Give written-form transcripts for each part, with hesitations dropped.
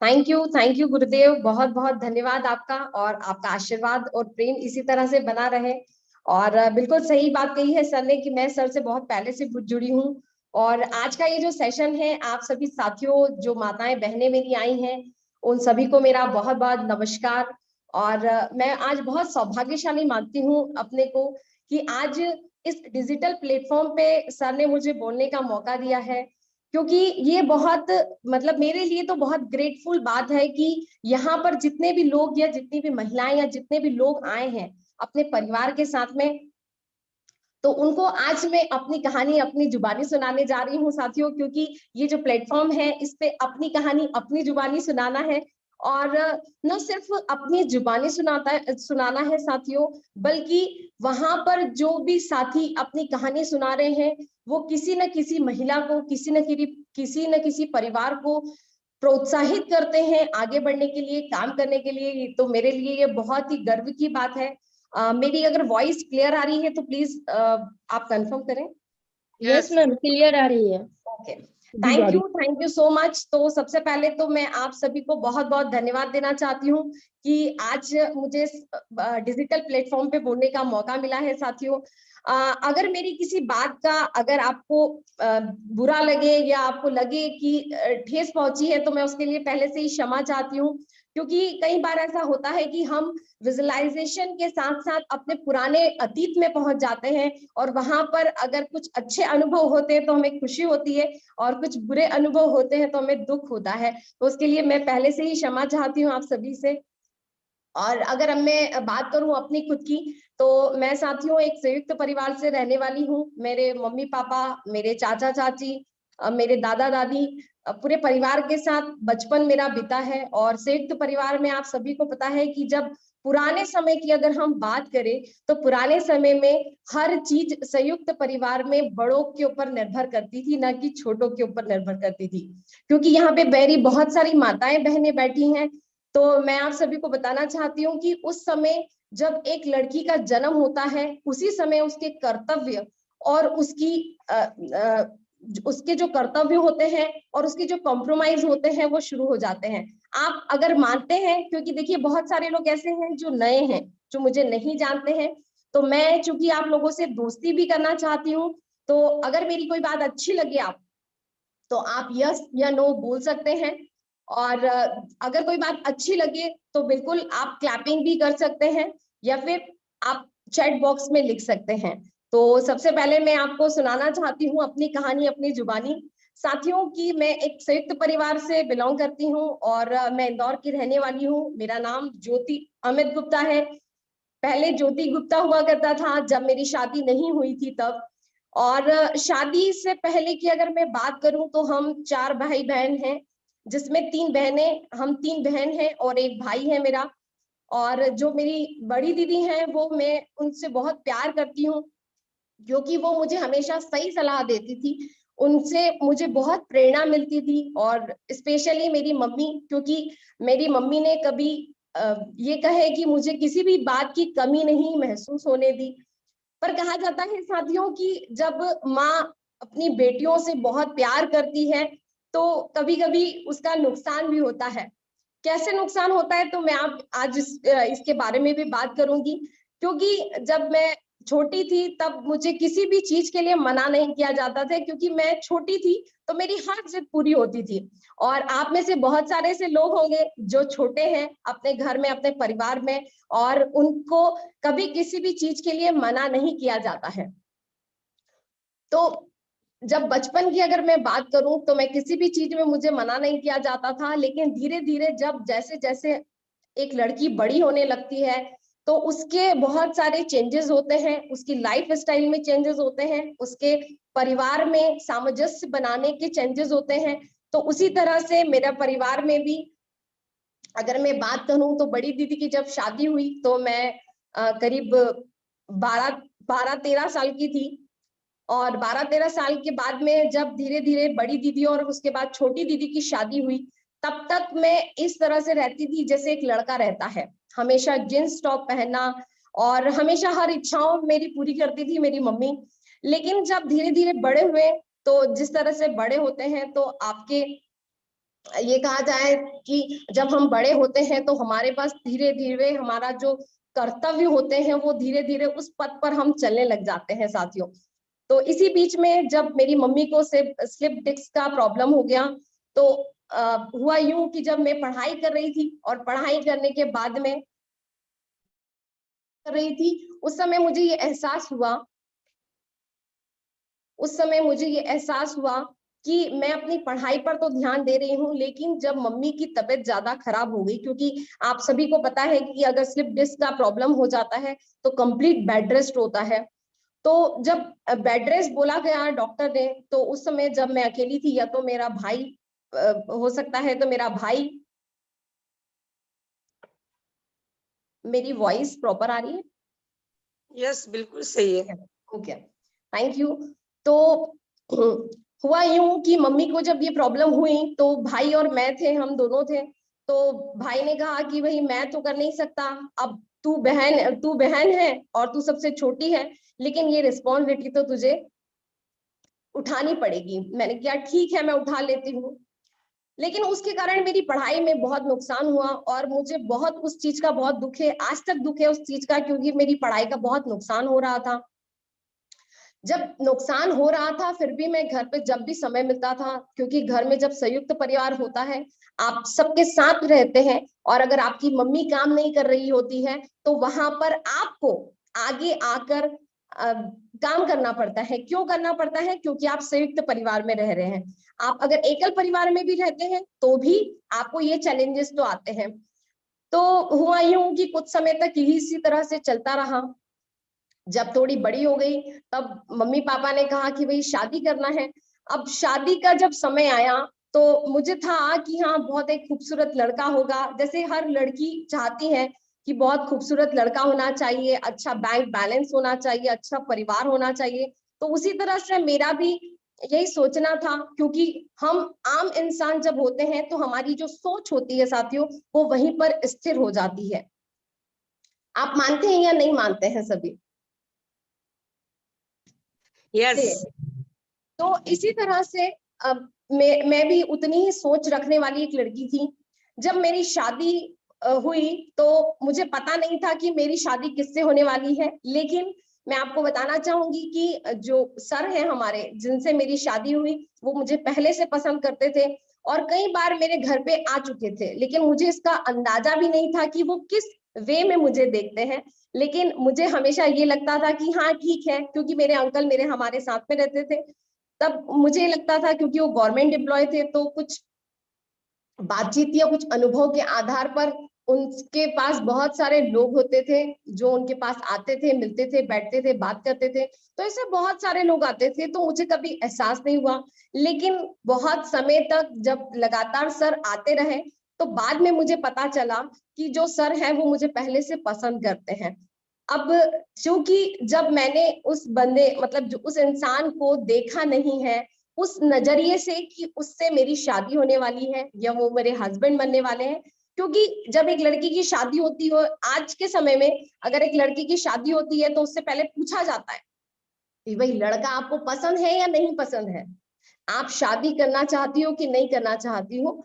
Thank you गुरुदेव, बहुत बहुत धन्यवाद आपका। और आपका आशीर्वाद और प्रेम इसी तरह से बना रहे। और बिल्कुल सही बात कही है सर ने कि मैं सर से बहुत पहले से जुड़ी हूँ। और आज का ये जो सेशन है, आप सभी साथियों, जो माताएं बहनें मेरी आई हैं, उन सभी को मेरा बहुत बहुत नमस्कार। और मैं आज बहुत सौभाग्यशाली मानती हूँ अपने को कि आज इस डिजिटल प्लेटफॉर्म पे सर ने मुझे बोलने का मौका दिया है। क्योंकि ये बहुत, मतलब मेरे लिए तो बहुत ग्रेटफुल बात है कि यहाँ पर जितने भी लोग या जितनी भी महिलाएं या जितने भी लोग आए हैं अपने परिवार के साथ में, तो उनको आज मैं अपनी कहानी अपनी जुबानी सुनाने जा रही हूँ साथियों। क्योंकि ये जो प्लेटफॉर्म है, इस पे अपनी कहानी अपनी जुबानी सुनाना है। और न सिर्फ अपनी जुबानी सुनाना है साथियों, बल्कि वहां पर जो भी साथी अपनी कहानी सुना रहे हैं, वो किसी न किसी महिला को, किसी न किसी परिवार को प्रोत्साहित करते हैं आगे बढ़ने के लिए, काम करने के लिए। तो मेरे लिए ये बहुत ही गर्व की बात है। मेरी अगर वॉइस क्लियर आ रही है तो प्लीज आप कंफर्म करें। यस मैम, क्लियर आ रही है। ओके, जी जा रही। Thank you so much. तो सबसे पहले तो मैं आप सभी को बहुत बहुत धन्यवाद देना चाहती हूँ कि आज मुझे डिजिटल प्लेटफॉर्म पे बोलने का मौका मिला है साथियों। अगर मेरी किसी बात का, अगर आपको बुरा लगे या आपको लगे कि ठेस पहुंची है, तो मैं उसके लिए पहले से ही क्षमा चाहती हूँ। क्योंकि कई बार ऐसा होता है कि हम विजुअलाइजेशन के साथ साथ अपने पुराने अतीत में पहुंच जाते हैं, और वहां पर अगर कुछ अच्छे अनुभव होते हैं तो हमें खुशी होती है, और कुछ बुरे अनुभव होते हैं तो हमें दुख होता है। तो उसके लिए मैं पहले से ही क्षमा चाहती हूँ आप सभी से। और अगर अब मैं बात करूं अपनी खुद की, तो मैं साथियों एक संयुक्त परिवार से रहने वाली हूँ। मेरे मम्मी पापा, मेरे चाचा चाची, मेरे दादा दादी, पूरे परिवार के साथ बचपन मेरा बीता है। और संयुक्त परिवार में आप सभी को पता है कि जब पुराने समय की अगर हम बात करें, तो पुराने समय में हर चीज संयुक्त परिवार में बड़ों के ऊपर निर्भर करती थी, ना कि छोटों के ऊपर निर्भर करती थी। क्योंकि यहाँ पे मेरी बहुत सारी माताएं बहनें बैठी हैं। तो मैं आप सभी को बताना चाहती हूँ कि उस समय जब एक लड़की का जन्म होता है, उसी समय उसके कर्तव्य और उसके जो कर्तव्य होते हैं और उसके जो कॉम्प्रोमाइज होते हैं, वो शुरू हो जाते हैं। आप अगर मानते हैं, क्योंकि देखिए बहुत सारे लोग ऐसे हैं जो नए हैं, जो मुझे नहीं जानते हैं। तो मैं चूंकि आप लोगों से दोस्ती भी करना चाहती हूँ, तो अगर मेरी कोई बात अच्छी लगे आप, तो आप यस या नो बोल सकते हैं। और अगर कोई बात अच्छी लगे तो बिल्कुल आप क्लैपिंग भी कर सकते हैं, या फिर आप चैट बॉक्स में लिख सकते हैं। तो सबसे पहले मैं आपको सुनाना चाहती हूँ अपनी कहानी अपनी जुबानी साथियों की। मैं एक संयुक्त परिवार से बिलोंग करती हूँ, और मैं इंदौर की रहने वाली हूँ। मेरा नाम ज्योति अमित गुप्ता है। पहले ज्योति गुप्ता हुआ करता था, जब मेरी शादी नहीं हुई थी तब। और शादी से पहले की अगर मैं बात करूं, तो हम 4 भाई बहन हैं, जिसमें 3 बहनें, हम 3 बहन हैं और एक भाई है मेरा। और जो मेरी बड़ी दीदी हैं, वो मैं उनसे बहुत प्यार करती हूँ, क्योंकि वो मुझे हमेशा सही सलाह देती थी। उनसे मुझे बहुत प्रेरणा मिलती थी। और स्पेशली मेरी मम्मी, क्योंकि मेरी मम्मी ने कभी ये कहे कि मुझे किसी भी बात की कमी नहीं महसूस होने दी। पर कहा जाता है साथियों कि जब माँ अपनी बेटियों से बहुत प्यार करती है, तो कभी कभी उसका नुकसान भी होता है। कैसे नुकसान होता है, तो मैं आप आज इसके बारे में भी बात करूंगी। क्योंकि जब मैं छोटी थी, तब मुझे किसी भी चीज के लिए मना नहीं किया जाता था, क्योंकि मैं छोटी थी, तो मेरी हर जिद पूरी होती थी। और आप में से बहुत सारे ऐसे लोग होंगे जो छोटे हैं अपने घर में, अपने परिवार में, और उनको कभी किसी भी चीज के लिए मना नहीं किया जाता है। तो जब बचपन की अगर मैं बात करूं, तो मैं किसी भी चीज में मुझे मना नहीं किया जाता था। लेकिन धीरे धीरे जब जैसे जैसे एक लड़की बड़ी होने लगती है, तो उसके बहुत सारे चेंजेस होते हैं, उसकी लाइफ स्टाइल में चेंजेस होते हैं, उसके परिवार में सामंजस्य बनाने के चेंजेस होते हैं। तो उसी तरह से मेरा परिवार में भी अगर मैं बात करूं, तो बड़ी दीदी की जब शादी हुई, तो मैं करीब 12-13 साल की थी। और 12-13 साल के बाद में जब धीरे धीरे बड़ी दीदी और उसके बाद छोटी दीदी की शादी हुई, तब तक मैं इस तरह से रहती थी जैसे एक लड़का रहता है। हमेशा जींस टॉप पहनना, और हमेशा हर इच्छाओं मेरी पूरी करती थी मेरी मम्मी। लेकिन जब धीरे धीरे बड़े हुए, तो जिस तरह से बड़े होते हैं, तो आपके ये कहा जाए कि जब हम बड़े होते हैं तो हमारे पास धीरे धीरे हमारा जो कर्तव्य होते हैं वो धीरे धीरे उस पथ पर हम चलने लग जाते हैं साथियों। तो इसी बीच में जब मेरी मम्मी को स्लिप डिस्क का प्रॉब्लम हो गया, तो हुआ यूं कि जब मैं पढ़ाई कर रही थी और पढ़ाई करने के बाद में कर रही थी, उस समय मुझे ये एहसास हुआ, कि मैं अपनी पढ़ाई पर तो ध्यान दे रही हूँ, लेकिन जब मम्मी की तबीयत ज्यादा खराब हो गई, क्योंकि आप सभी को पता है कि अगर स्लिप डिस्क का प्रॉब्लम हो जाता है तो कंप्लीट बेड रेस्ट होता है। तो जब बेड रेस्ट बोला गया डॉक्टर ने, तो उस समय जब मैं अकेली थी, या तो मेरा भाई हो सकता है, तो मेरा भाई, मेरी वॉइस प्रॉपर आ रही है? यस, बिल्कुल सही है। Okay, thank you. तो हुआ यूं कि मम्मी को जब ये प्रॉब्लम हुई तो भाई और मैं थे, हम दोनों थे। तो भाई ने कहा कि भाई मैं तो कर नहीं सकता, अब तू बहन है और तू सबसे छोटी है, लेकिन ये रिस्पॉन्सिबिलिटी तो तुझे उठानी पड़ेगी। मैंने कहा ठीक है, मैं उठा लेती हूँ। लेकिन उसके कारण मेरी पढ़ाई में बहुत नुकसान हुआ और मुझे बहुत उस चीज का बहुत दुख है, आज तक दुख है उस चीज का, क्योंकि मेरी पढ़ाई का बहुत नुकसान हो रहा था। जब नुकसान हो रहा था फिर भी मैं घर पे जब भी समय मिलता था, क्योंकि घर में जब संयुक्त परिवार होता है, आप सबके साथ रहते हैं, और अगर आपकी मम्मी काम नहीं कर रही होती है तो वहां पर आपको आगे आकर काम करना पड़ता है। क्यों करना पड़ता है? क्योंकि आप संयुक्त परिवार में रह रहे हैं। आप अगर एकल परिवार में भी रहते हैं तो भी आपको ये चैलेंजेस तो आते हैं। तो हुआ यूं कि कुछ समय तक इसी तरह से चलता रहा। जब थोड़ी बड़ी हो गई तब मम्मी पापा ने कहा कि भाई शादी करना है। अब शादी का जब समय आया तो मुझे था कि हाँ, बहुत एक खूबसूरत लड़का होगा, जैसे हर लड़की चाहती है कि बहुत खूबसूरत लड़का होना चाहिए, अच्छा बैंक बैलेंस होना चाहिए, अच्छा परिवार होना चाहिए। तो उसी तरह से मेरा भी यही सोचना था, क्योंकि हम आम इंसान जब होते हैं तो हमारी जो सोच होती है साथियों, वो वहीं पर स्थिर हो जाती है। आप मानते हैं या नहीं मानते हैं सभी? यस। तो इसी तरह से अब मैं भी उतनी ही सोच रखने वाली एक लड़की थी। जब मेरी शादी हुई तो मुझे पता नहीं था कि मेरी शादी किससे होने वाली है, लेकिन मैं आपको बताना चाहूंगी कि जो सर हैं हमारे, जिनसे मेरी शादी हुई, वो मुझे पहले से पसंद करते थे और कई बार मेरे घर पे आ चुके थे, लेकिन मुझे इसका अंदाजा भी नहीं था कि वो किस वे में मुझे देखते हैं। लेकिन मुझे हमेशा ये लगता था कि हाँ ठीक है, क्योंकि मेरे अंकल मेरे हमारे साथ में रहते थे। तब मुझे लगता था, क्योंकि वो गवर्नमेंट एम्प्लॉय थे, तो कुछ बातचीत या कुछ अनुभव के आधार पर उनके पास बहुत सारे लोग होते थे जो उनके पास आते थे, मिलते थे, बैठते थे, बात करते थे। तो ऐसे बहुत सारे लोग आते थे, तो मुझे कभी एहसास नहीं हुआ। लेकिन बहुत समय तक जब लगातार सर आते रहे तो बाद में मुझे पता चला कि जो सर है वो मुझे पहले से पसंद करते हैं। अब क्योंकि जब मैंने उस बंदे, मतलब जो उस इंसान को देखा नहीं है उस नजरिए से कि उससे मेरी शादी होने वाली है या वो मेरे हस्बैंड बनने वाले हैं, क्योंकि जब एक लड़की की शादी होती हो आज के समय में, अगर एक लड़की की शादी होती है तो उससे पहले पूछा जाता है कि भाई लड़का आपको पसंद है या नहीं पसंद है, आप शादी करना चाहती हो कि नहीं करना चाहती हो।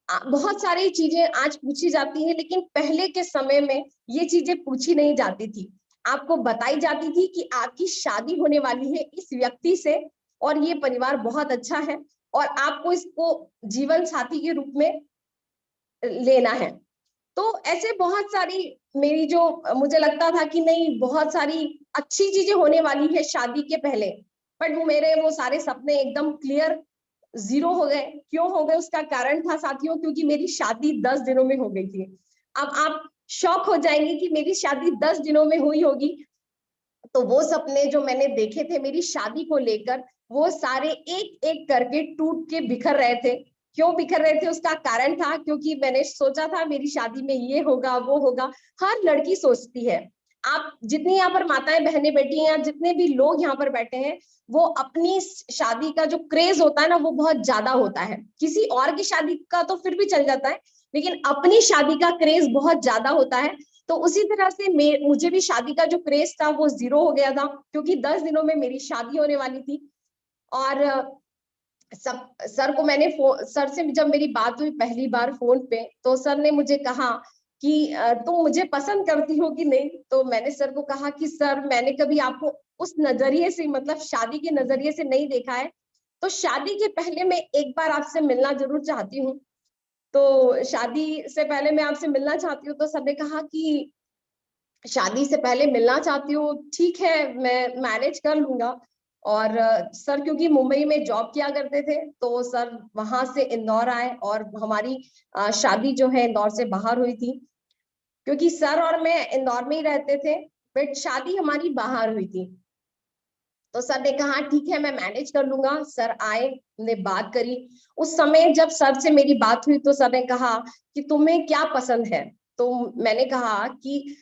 बहुत सारी चीजें आज पूछी जाती हैं, लेकिन पहले के समय में ये चीजें पूछी नहीं जाती थी। आपको बताई जाती थी कि आपकी शादी होने वाली है इस व्यक्ति से और ये परिवार बहुत अच्छा है और आपको इसको जीवन साथी के रूप में लेना है। तो ऐसे बहुत सारी मेरी जो मुझे लगता था कि नहीं, बहुत सारी अच्छी चीजें होने वाली है शादी के पहले, बट मेरे वो सारे सपने एकदम क्लियर जीरो हो गए। क्यों हो गए उसका कारण था साथियों, क्योंकि मेरी शादी 10 दिनों में हो गई थी। अब आप शॉक हो जाएंगे कि मेरी शादी 10 दिनों में हुई होगी। तो वो सपने जो मैंने देखे थे मेरी शादी को लेकर, वो सारे एक एक करके टूट के बिखर रहे थे। क्यों बिखर रहे थे उसका कारण था, क्योंकि मैंने सोचा था मेरी शादी में ये होगा वो होगा। हर लड़की सोचती है। आप जितनी यहाँ पर माताएं बहनें बैठी हैं, जितने भी लोग यहाँ पर बैठे हैं, वो अपनी शादी का जो क्रेज होता है ना, वो बहुत ज्यादा होता है। किसी और की शादी का तो फिर भी चल जाता है, लेकिन अपनी शादी का क्रेज बहुत ज्यादा होता है। तो उसी तरह से मुझे भी शादी का जो क्रेज था वो जीरो हो गया था, क्योंकि 10 दिनों में मेरी शादी होने वाली थी। और सर को मैंने सर से जब मेरी बात हुई पहली बार फोन पे, तो सर ने मुझे कहा कि तुम मुझे पसंद करती हो कि नहीं। तो मैंने सर को कहा कि सर मैंने कभी आपको उस नजरिए से, मतलब शादी के नजरिए से नहीं देखा है, तो शादी के पहले मैं एक बार आपसे मिलना जरूर चाहती हूँ। तो शादी से पहले मैं आपसे मिलना चाहती हूँ। तो सर ने कहा कि शादी से पहले मिलना चाहती हूँ, ठीक है मैं मैनेज कर लूंगा। और सर क्योंकि मुंबई में जॉब किया करते थे, तो सर वहां से इंदौर आए और हमारी शादी जो है इंदौर से बाहर हुई थी, क्योंकि सर और मैं इंदौर में ही रहते थे, बट शादी हमारी बाहर हुई थी। तो सर ने कहा ठीक है मैं मैनेज कर लूंगा। सर आए, हमने बात करी। उस समय जब सर से मेरी बात हुई तो सर ने कहा कि तुम्हें क्या पसंद है। तो मैंने कहा कि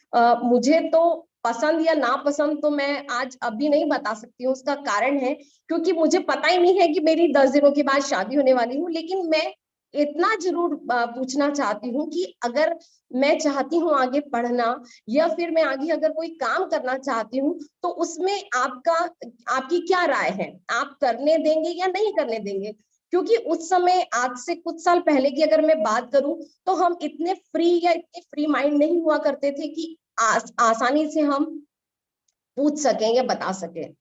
मुझे तो पसंद या ना पसंद तो मैं आज अभी नहीं बता सकती हूँ। उसका कारण है क्योंकि मुझे पता ही नहीं है कि मेरी 10 दिनों के बाद शादी होने वाली हूँ। लेकिन मैं इतना जरूर पूछना चाहती हूँ कि अगर मैं चाहती हूँ आगे पढ़ना, या फिर मैं आगे अगर कोई काम करना चाहती हूँ, तो उसमें आपकी क्या राय है, आप करने देंगे या नहीं करने देंगे। क्योंकि उस समय आज से कुछ साल पहले की अगर मैं बात करूं, तो हम इतने फ्री या इतने फ्री माइंड नहीं हुआ करते थे कि आसानी से हम पूछ सकें या बता सकें।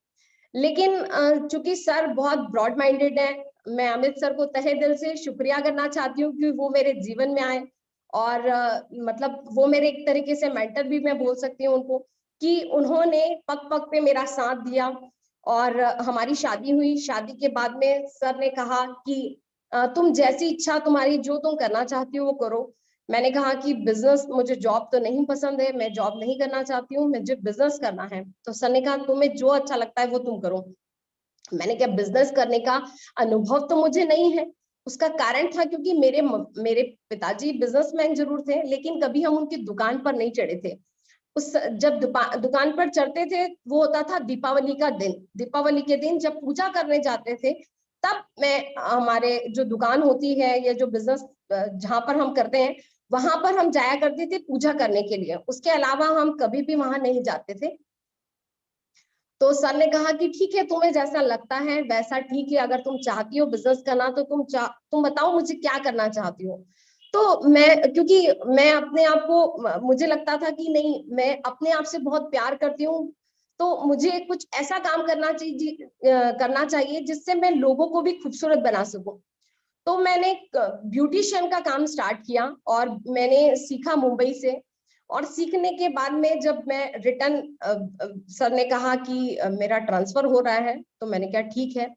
लेकिन चूंकि सर बहुत ब्रॉड माइंडेड है, मैं अमित सर को तहे दिल से शुक्रिया करना चाहती हूँ कि वो मेरे जीवन में आए। और मतलब वो मेरे एक तरीके से मेंटर भी मैं बोल सकती हूँ उनको, कि उन्होंने पग पग पे मेरा साथ दिया। और हमारी शादी हुई। शादी के बाद में सर ने कहा कि तुम जैसी इच्छा तुम्हारी, जो तुम करना चाहती हो वो करो। मैंने कहा कि बिजनेस, मुझे जॉब तो नहीं पसंद है, मैं जॉब नहीं करना चाहती हूँ, मुझे बिजनेस करना है। तो सर ने कहा तुम्हें जो अच्छा लगता है वो तुम करो। मैंने क्या, बिजनेस करने का अनुभव तो मुझे नहीं है। उसका कारण था क्योंकि मेरे पिताजी बिजनेसमैन जरूर थे, लेकिन कभी हम उनकी दुकान पर नहीं चढ़े थे। उस जब दुकान पर चढ़ते थे वो होता था दीपावली का दिन। दीपावली के दिन जब पूजा करने जाते थे, तब मैं, हमारे जो दुकान होती है या जो बिजनेस जहां पर हम करते हैं, वहां पर हम जाया करते थे पूजा करने के लिए। उसके अलावा हम कभी भी वहां नहीं जाते थे। तो सर ने कहा कि ठीक है तुम्हें जैसा लगता है वैसा ठीक है, अगर तुम चाहती हो बिजनेस करना तो तुम बताओ मुझे क्या करना चाहती हो। तो मैं, क्योंकि मैं अपने आप को, मुझे लगता था कि नहीं, मैं अपने आप से बहुत प्यार करती हूँ, तो मुझे कुछ ऐसा काम करना चाहिए जिससे मैं लोगों को भी खूबसूरत बना सकूं। तो मैंने ब्यूटिशियन का काम स्टार्ट किया और मैंने सीखा मुंबई से। और सीखने के बाद में जब मैं रिटर्न, सर ने कहा कि मेरा ट्रांसफर हो रहा है, तो मैंने कहा ठीक है।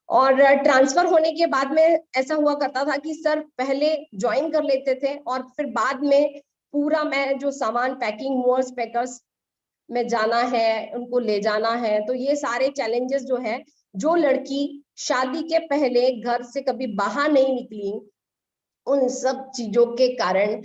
और ट्रांसफर होने के बाद में ऐसा हुआ करता था कि सर पहले ज्वाइन कर लेते थे और फिर बाद में पूरा मैं जो सामान, पैकिंग, मूवर्स, पैकर्स में जाना है, उनको ले जाना है। तो ये सारे चैलेंजेस जो है, जो लड़की शादी के पहले घर से कभी बाहर नहीं निकली, उन सब चीजों के कारण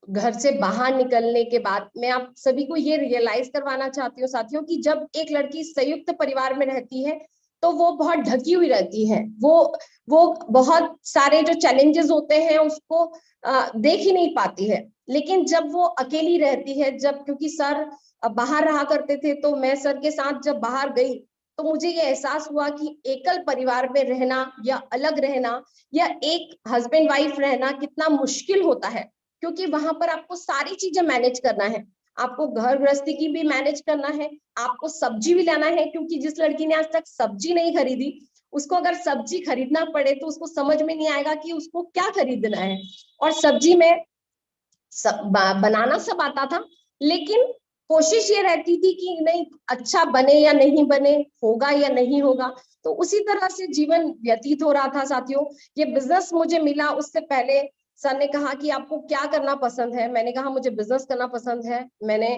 घर से बाहर निकलने के बाद मैं आप सभी को ये रियलाइज करवाना चाहती हूँ साथियों, कि जब एक लड़की संयुक्त परिवार में रहती है तो वो बहुत ढकी हुई रहती है। वो बहुत सारे जो चैलेंजेस होते हैं उसको देख ही नहीं पाती है। लेकिन जब वो अकेली रहती है, जब, क्योंकि सर बाहर रहा करते थे, तो मैं सर के साथ जब बाहर गई तो मुझे ये एहसास हुआ कि एकल परिवार में रहना या अलग रहना या एक हस्बैंड वाइफ रहना कितना मुश्किल होता है। क्योंकि वहां पर आपको सारी चीजें मैनेज करना है, आपको घर गृहस्थी की भी मैनेज करना है, आपको सब्जी भी लाना है। क्योंकि जिस लड़की ने आज तक सब्जी नहीं खरीदी, उसको अगर सब्जी खरीदना पड़े तो उसको समझ में नहीं आएगा कि उसको क्या खरीदना है। और सब्जी में बनाना सब आता था, लेकिन कोशिश ये रहती थी कि नहीं, अच्छा बने या नहीं बने, होगा या नहीं होगा। तो उसी तरह से जीवन व्यतीत हो रहा था साथियों। ये बिजनेस मुझे मिला, उससे पहले सर ने कहा कि आपको क्या करना पसंद है। मैंने कहा मुझे बिजनेस करना पसंद है। मैंने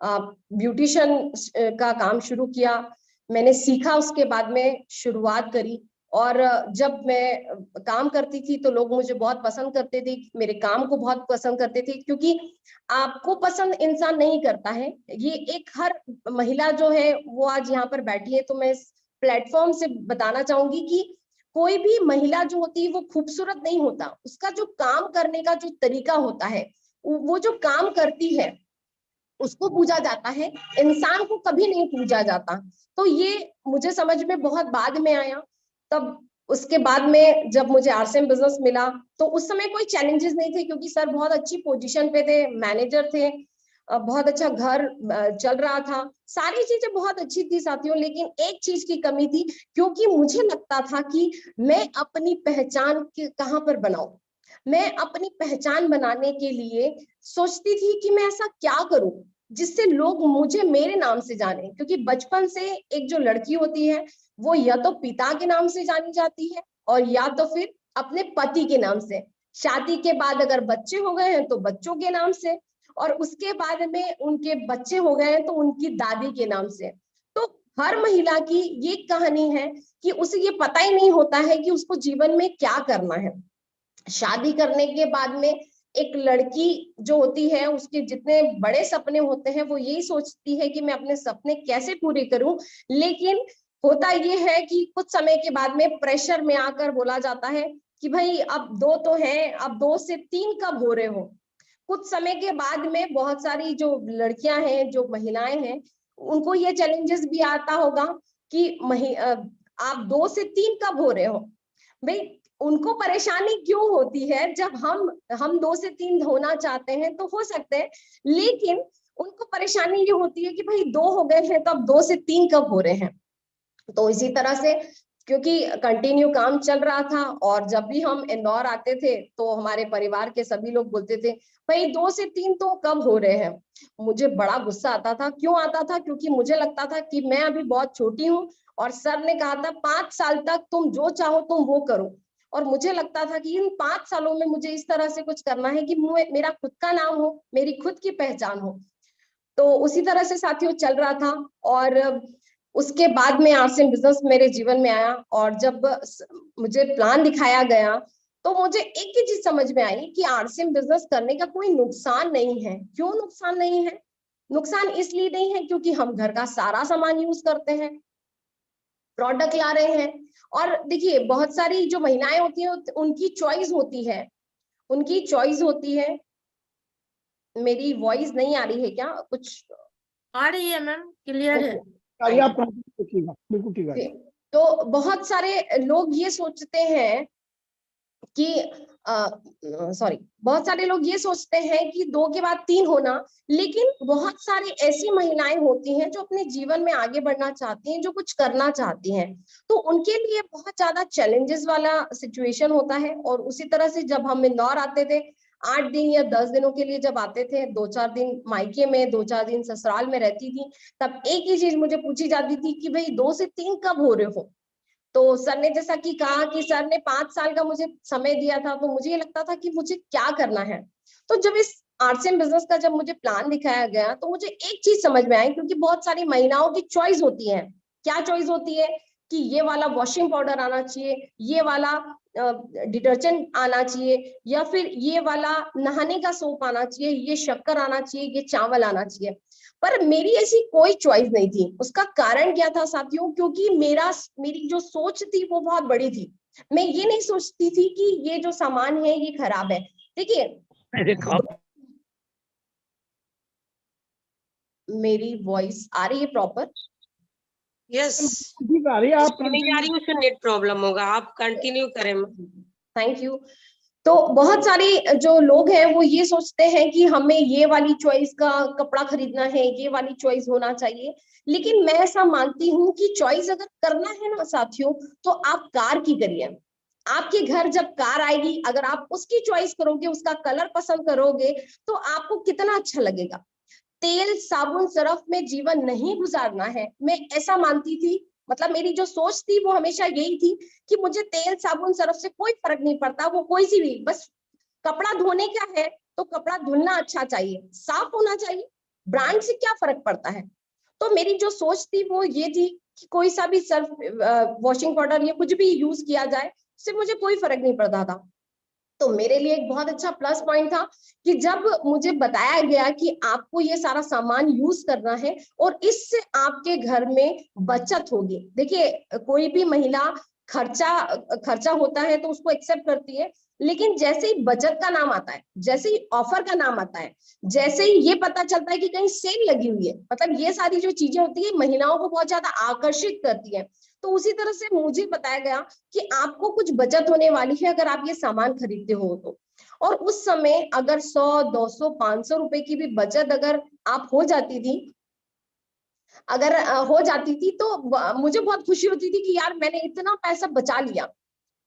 ब्यूटिशियन का काम शुरू किया, मैंने सीखा, उसके बाद में शुरुआत करी। और जब मैं काम करती थी तो लोग मुझे बहुत पसंद करते थे, मेरे काम को बहुत पसंद करते थे। क्योंकि आपको पसंद इंसान नहीं करता है, ये एक हर महिला जो है वो आज यहाँ पर बैठी है, तो मैं इस प्लेटफॉर्म से बताना चाहूंगी कि कोई भी महिला जो होती है वो खूबसूरत नहीं होता, उसका जो काम करने का जो तरीका होता है, वो जो काम करती है उसको पूजा जाता है, इंसान को कभी नहीं पूजा जाता। तो ये मुझे समझ में बहुत बाद में आया। तब उसके बाद में जब मुझे आरसीएम बिजनेस मिला तो उस समय कोई चैलेंजेस नहीं थे, क्योंकि सर बहुत अच्छी पोजीशन पे थे, मैनेजर थे, बहुत अच्छा घर चल रहा था, सारी चीजें बहुत अच्छी थी साथियों। लेकिन एक चीज की कमी थी, क्योंकि मुझे लगता था कि मैं अपनी पहचान कहाँ पर बनाऊं। मैं अपनी पहचान बनाने के लिए सोचती थी कि मैं ऐसा क्या करूं जिससे लोग मुझे मेरे नाम से जाने, क्योंकि बचपन से एक जो लड़की होती है वो या तो पिता के नाम से जानी जाती है और या तो फिर अपने पति के नाम से, शादी के बाद अगर बच्चे हो गए हैं तो बच्चों के नाम से, और उसके बाद में उनके बच्चे हो गए हैं तो उनकी दादी के नाम से। तो हर महिला की ये कहानी है कि उसे ये पता ही नहीं होता है कि उसको जीवन में क्या करना है। शादी करने के बाद में एक लड़की जो होती है उसके जितने बड़े सपने होते हैं वो यही सोचती है कि मैं अपने सपने कैसे पूरे करूं, लेकिन होता ये है कि कुछ समय के बाद में प्रेशर में आकर बोला जाता है कि भाई अब 2 तो हैं, अब 2 से 3 कब हो रहे हो। कुछ समय के बाद में बहुत सारी जो लड़कियां हैं, जो महिलाएं हैं, उनको ये चैलेंजेस भी आता होगा कि आप 2 से 3 कब हो रहे हो। भाई उनको परेशानी क्यों होती है, जब हम 2 से 3 होना चाहते हैं तो हो सकते हैं, लेकिन उनको परेशानी ये होती है कि भाई 2 हो गए हैं तो अब 2 से 3 कब हो रहे हैं। तो इसी तरह से क्योंकि कंटिन्यू काम चल रहा था, और जब भी हम इंदौर आते थे तो हमारे परिवार के सभी लोग बोलते थे भाई 2 से 3 तो कब हो रहे हैं। मुझे बड़ा गुस्सा आता था। क्यों आता था? क्योंकि मुझे लगता था कि मैं अभी बहुत छोटी हूँ और सर ने कहा था 5 साल तक तुम जो चाहो तुम वो करो, और मुझे लगता था कि इन 5 सालों में मुझे इस तरह से कुछ करना है कि मेरा खुद का नाम हो, मेरी खुद की पहचान हो। तो उसी तरह से साथियों चल रहा था। और उसके बाद में आरसीएम बिजनेस मेरे जीवन में आया, और जब मुझे प्लान दिखाया गया तो मुझे एक ही चीज समझ में आई कि आरसीएम बिजनेस करने का कोई नुकसान नहीं है। क्यों नुकसान नहीं है? नुकसान इसलिए नहीं है क्योंकि हम घर का सारा सामान यूज करते हैं, प्रोडक्ट ला रहे हैं। और देखिए बहुत सारी जो महिलाएं होती हैं उनकी चॉइस होती है, उनकी चॉइस होती है। मेरी वॉइस नहीं आ रही है क्या कुछ? आ रही है मैम, क्लियर है। आप रखिएगा, बिल्कुल ठीक है। तो बहुत सारे लोग ये सोचते हैं कि सॉरी, बहुत सारे लोग ये सोचते हैं कि 2 के बाद 3 होना, लेकिन बहुत सारी ऐसी महिलाएं होती हैं जो अपने जीवन में आगे बढ़ना चाहती हैं, जो कुछ करना चाहती हैं, तो उनके लिए बहुत ज्यादा चैलेंजेस वाला सिचुएशन होता है। और उसी तरह से जब हम इंदौर आते थे 8 दिन या 10 दिनों के लिए जब आते थे, 2-4 दिन मायके में, 2-4 दिन ससुराल में रहती थी, तब एक ही चीज मुझे पूछी जाती थी कि भाई 2 से 3 कब हो रहे हो। तो सर ने जैसा कि कहा कि सर ने 5 साल का मुझे समय दिया था, तो मुझे ये लगता था कि मुझे क्या करना है। तो जब इस आरसीएम बिजनेस का जब मुझे प्लान दिखाया गया तो मुझे एक चीज समझ में आई, क्योंकि बहुत सारी महिलाओं की चॉइस होती है। क्या चॉइस होती है? कि ये वाला वॉशिंग पाउडर आना चाहिए, ये वाला डिटर्जेंट आना चाहिए, या फिर ये वाला नहाने का सोप आना चाहिए, ये शक्कर आना चाहिए, ये चावल आना चाहिए। पर मेरी ऐसी कोई चॉइस नहीं थी। उसका कारण क्या था साथियों? क्योंकि मेरी जो सोच थी वो बहुत बड़ी थी। मैं ये नहीं सोचती थी कि ये जो सामान है ये खराब है। देखिए मेरी वॉइस आ रही है प्रॉपर? यस, ठीक आ रही है। आप नहीं आ रही, उससे नेट प्रॉब्लम होगा, आप कंटिन्यू करें। Thank you. तो बहुत सारी जो लोग हैं वो ये सोचते हैं कि हमें ये वाली चॉइस का कपड़ा खरीदना है, ये वाली चॉइस होना चाहिए, लेकिन मैं ऐसा मानती हूँ कि चॉइस अगर करना है ना साथियों, तो आप कार की करिए। आपके घर जब कार आएगी, अगर आप उसकी चॉइस करोगे, उसका कलर पसंद करोगे, तो आपको कितना अच्छा लगेगा। तेल साबुन सरफ में जीवन नहीं गुजारना है, मैं ऐसा मानती थी। मतलब मेरी जो सोच थी वो हमेशा यही थी कि मुझे तेल साबुन सरफ से कोई फर्क नहीं पड़ता, वो कोई सी भी, बस कपड़ा धोने का है तो कपड़ा धुलना अच्छा चाहिए, साफ होना चाहिए, ब्रांड से क्या फर्क पड़ता है। तो मेरी जो सोच थी वो ये थी कि कोई सा भी सर्फ वॉशिंग पाउडर या कुछ भी यूज किया जाए, उससे मुझे कोई फर्क नहीं पड़ता था। तो मेरे लिए एक बहुत अच्छा प्लस पॉइंट था कि जब मुझे बताया गया कि आपको ये सारा सामान यूज करना है और इससे आपके घर में बचत होगी। देखिए कोई भी महिला खर्चा होता है तो उसको एक्सेप्ट करती है, लेकिन जैसे ही बचत का नाम आता है, जैसे ही ऑफर का नाम आता है, जैसे ही ये पता चलता है कि कहीं सेल लगी हुई है, मतलब ये सारी जो चीजें होती है महिलाओं को बहुत ज्यादा आकर्षित करती है। तो उसी तरह से मुझे बताया गया कि आपको कुछ बचत होने वाली है अगर आप ये सामान खरीदते हो तो। और उस समय अगर 100, 200, 500 रुपए की भी बचत अगर आप हो जाती थी, तो मुझे बहुत खुशी होती थी कि यार मैंने इतना पैसा बचा लिया।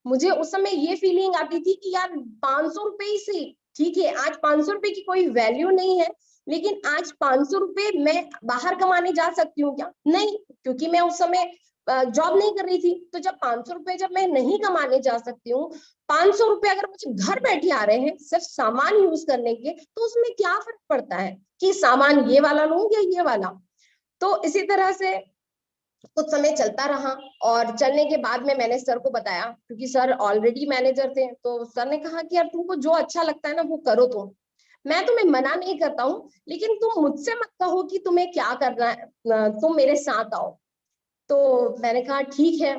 मुझे उस समय ये फीलिंग आती थी कि यार 500 रुपए से ठीक है, आज 500 रुपए की कोई वैल्यू नहीं है, लेकिन आज 500 रुपए मैं बाहर कमाने जा सकती हूँ क्या? नहीं, क्योंकि मैं उस समय जॉब नहीं कर रही थी। तो जब 500 रुपए जब मैं नहीं कमाने जा सकती हूँ, 500 रुपए अगर मुझे घर बैठे आ रहे हैं सिर्फ सामान यूज करने के, तो उसमें क्या फर्क पड़ता है कि सामान ये वाला लूं या ये वाला। तो इसी तरह से कुछ समय चलता रहा, और चलने के बाद में मैंने सर को बताया, क्योंकि सर ऑलरेडी मैनेजर थे। तो सर ने कहा कि यार तुमको जो अच्छा लगता है ना वो करो, तुम, मैं तुम्हें मना नहीं करता हूँ, लेकिन तुम मुझसे मत कहो कि तुम्हें क्या करना है, तुम मेरे साथ आओ। तो मैंने कहा ठीक है।